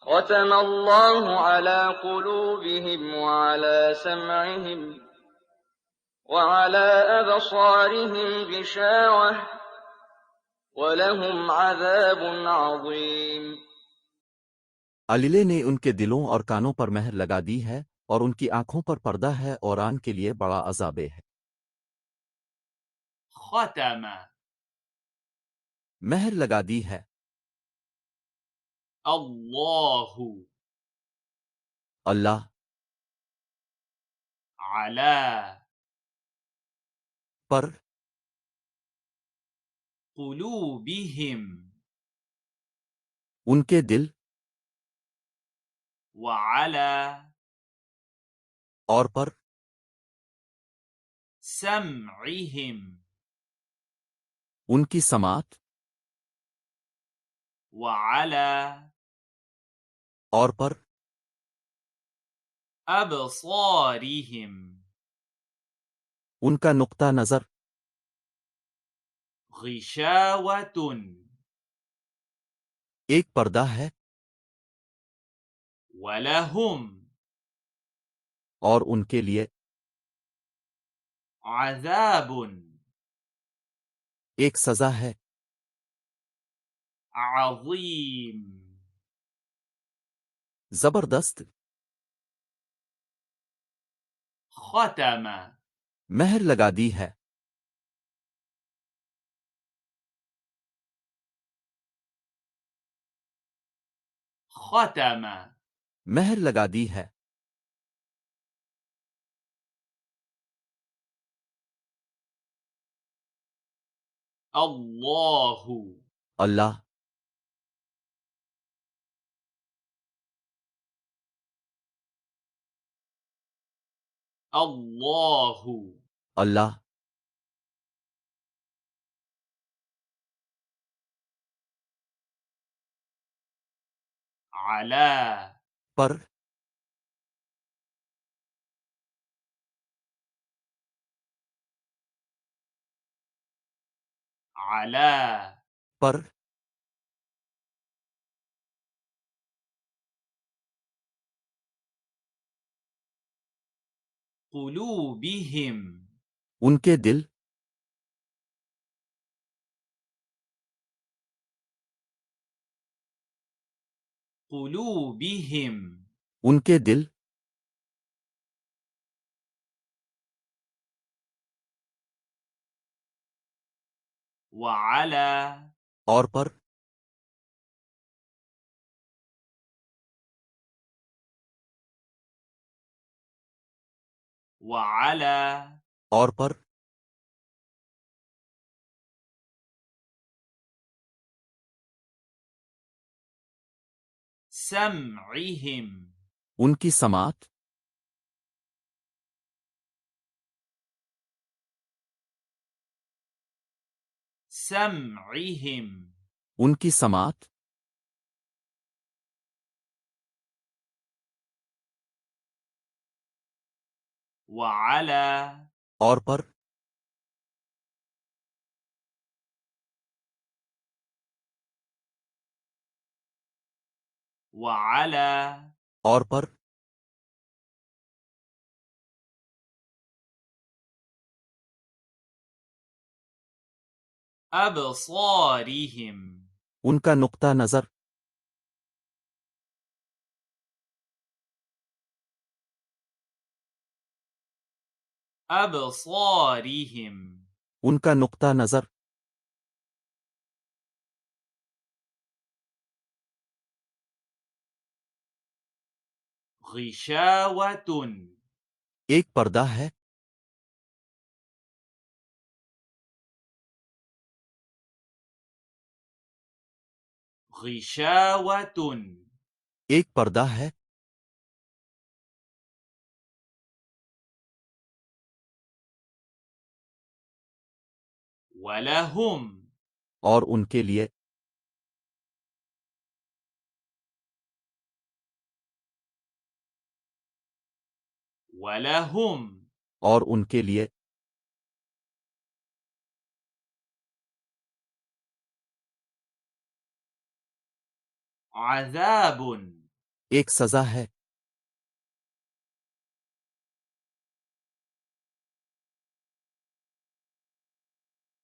ختم الله على قلوبهم وعلى سمعهم وعلى أبصارهم غشاوة ولهم عذاب عظيم. اللہ نے ان کے دلوں اور کانوں پر مہر لگا دی ہے اور ان کی آنکھوں پر پردہ ہے اور آن کے لیے بڑا عذاب ہے۔ ختم مہر لگا دی ہے اللہ اللہ على پر قلوبهم ان کے دل وعلى اور پر سمعهم ان کی سماعت وعلى اور پر أبصارهم ان کا نقطہ نظر غشاوة ایک پردہ ہے ولهم اور ان کے لیے عذاب ایک سزا ہے عظيم. زبردست ختم مہر لگا دی ہے ختم مہر لگا دی ہے اللہ اللہ اللہ اللہ على پر على پر قلوبهم ان کے دل قلوبهم ان کے دل وعلى اور پر وعلى اور پر سمعهم ان کی سماعت سمعهم ان کی سماعت وعلى اور پر وعلى اور پر أبصارهم ان کا نقطہ نظر أبصارهم ان کا نقطہ نظر غشاوة ایک پردہ ہے غشاوة ایک پردہ ہے ولهم اور ان کے لیے ولهم اور ان کے لیے عذاب ایک سزا ہے،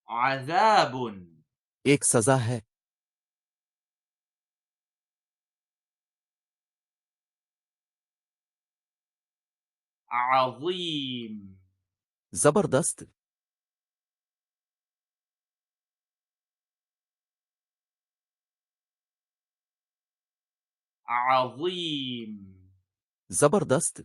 عذاب ایک سزا ہے، عظيم زبردست، عظيم زبردست،